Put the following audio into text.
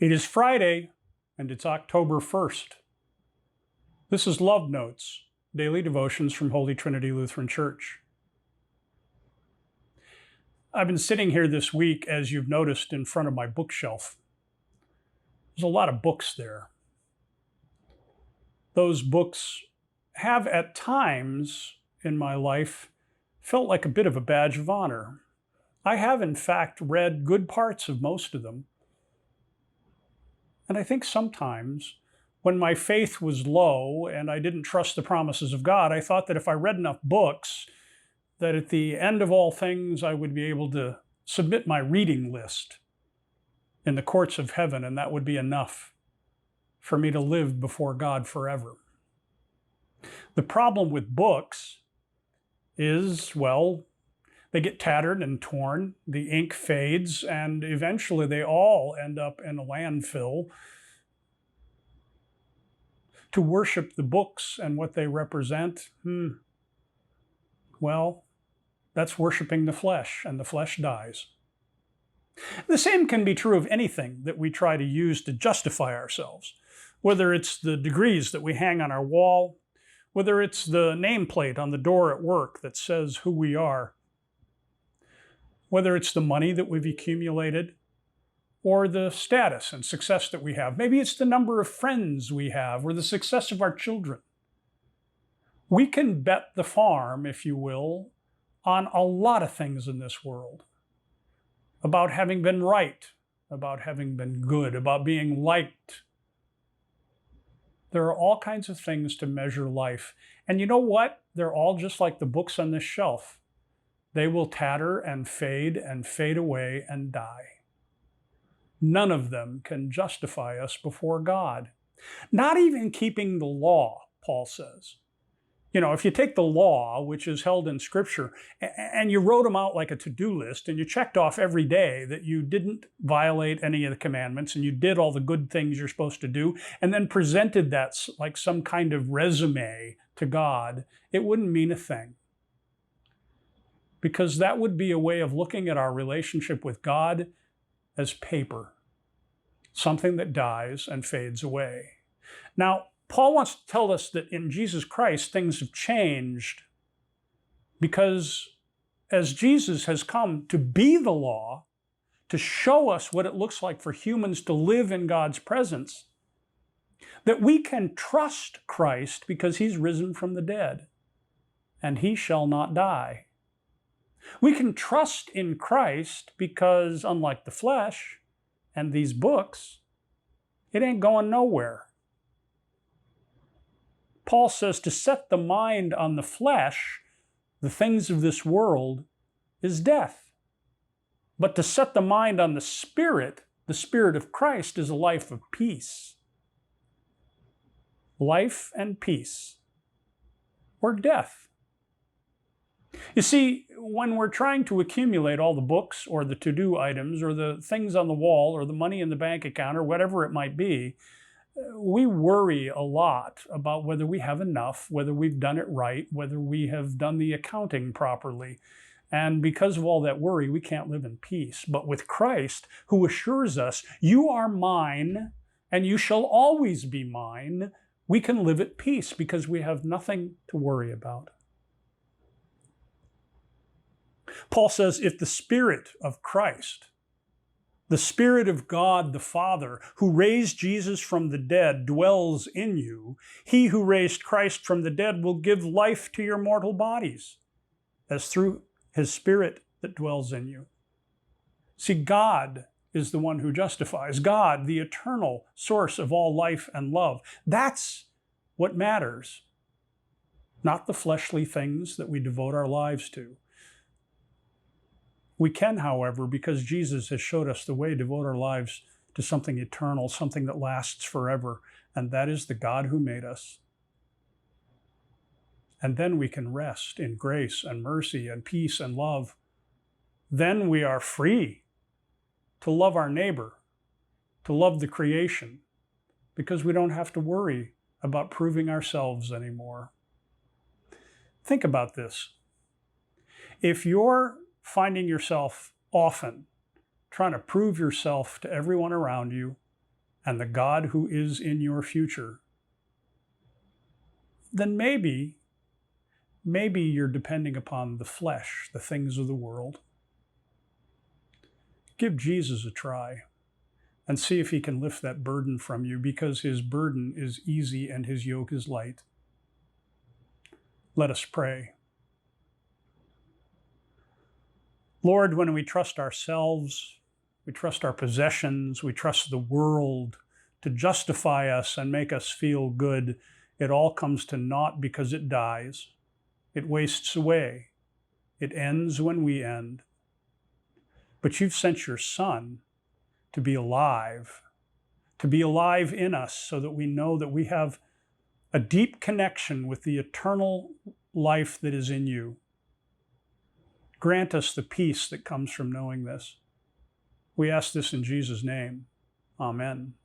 It is Friday, and it's October 1st. This is Love Notes, daily devotions from Holy Trinity Lutheran Church. I've been sitting here this week, as you've noticed, in front of my bookshelf. There's a lot of books there. Those books have at times in my life felt like a bit of a badge of honor. I have, in fact, read good parts of most of them. And I think sometimes when my faith was low and I didn't trust the promises of God, I thought that if I read enough books, that at the end of all things, I would be able to submit my reading list in the courts of heaven, and that would be enough for me to live before God forever. The problem with books is, well, they get tattered and torn, the ink fades, and eventually they all end up in a landfill. To worship the books and what they represent, well, that's worshiping the flesh, and the flesh dies. The same can be true of anything that we try to use to justify ourselves, whether it's the degrees that we hang on our wall, whether it's the nameplate on the door at work that says who we are, whether it's the money that we've accumulated, or the status and success that we have. Maybe it's the number of friends we have, or the success of our children. We can bet the farm, if you will, on a lot of things in this world. About having been right, about having been good, about being liked. There are all kinds of things to measure life. And you know what? They're all just like the books on this shelf. They will tatter and fade away and die. None of them can justify us before God. Not even keeping the law, Paul says. You know, if you take the law, which is held in Scripture, and you wrote them out like a to-do list, and you checked off every day that you didn't violate any of the commandments, and you did all the good things you're supposed to do, and then presented that like some kind of resume to God, it wouldn't mean a thing. Because that would be a way of looking at our relationship with God as paper, something that dies and fades away. Now, Paul wants to tell us that in Jesus Christ, things have changed because as Jesus has come to be the law, to show us what it looks like for humans to live in God's presence, that we can trust Christ because he's risen from the dead and he shall not die. We can trust in Christ because, unlike the flesh and these books, it ain't going nowhere. Paul says to set the mind on the flesh, the things of this world, is death. But to set the mind on the Spirit of Christ, is a life of peace. Life and peace, or death. You see, when we're trying to accumulate all the books or the to-do items or the things on the wall or the money in the bank account or whatever it might be, we worry a lot about whether we have enough, whether we've done it right, whether we have done the accounting properly. And because of all that worry, we can't live in peace. But with Christ, who assures us, you are mine and you shall always be mine, we can live at peace because we have nothing to worry about. Paul says, if the Spirit of Christ, the Spirit of God the Father, who raised Jesus from the dead, dwells in you, he who raised Christ from the dead will give life to your mortal bodies, as through his Spirit that dwells in you. See, God is the one who justifies. God, the eternal source of all life and love. That's what matters, not the fleshly things that we devote our lives to. We can, however, because Jesus has showed us the way, devote our lives to something eternal, something that lasts forever, and that is the God who made us. And then we can rest in grace and mercy and peace and love. Then we are free to love our neighbor, to love the creation, because we don't have to worry about proving ourselves anymore. Think about this. If you're finding yourself often trying to prove yourself to everyone around you, and the God who is in your future, then maybe you're depending upon the flesh, the things of the world. Give Jesus a try and see if he can lift that burden from you, because his burden is easy and his yoke is light. Let us pray. Lord, when we trust ourselves, we trust our possessions, we trust the world to justify us and make us feel good, it all comes to naught because it dies. It wastes away. It ends when we end. But you've sent your Son to be alive in us, so that we know that we have a deep connection with the eternal life that is in you. Grant us the peace that comes from knowing this. We ask this in Jesus' name. Amen.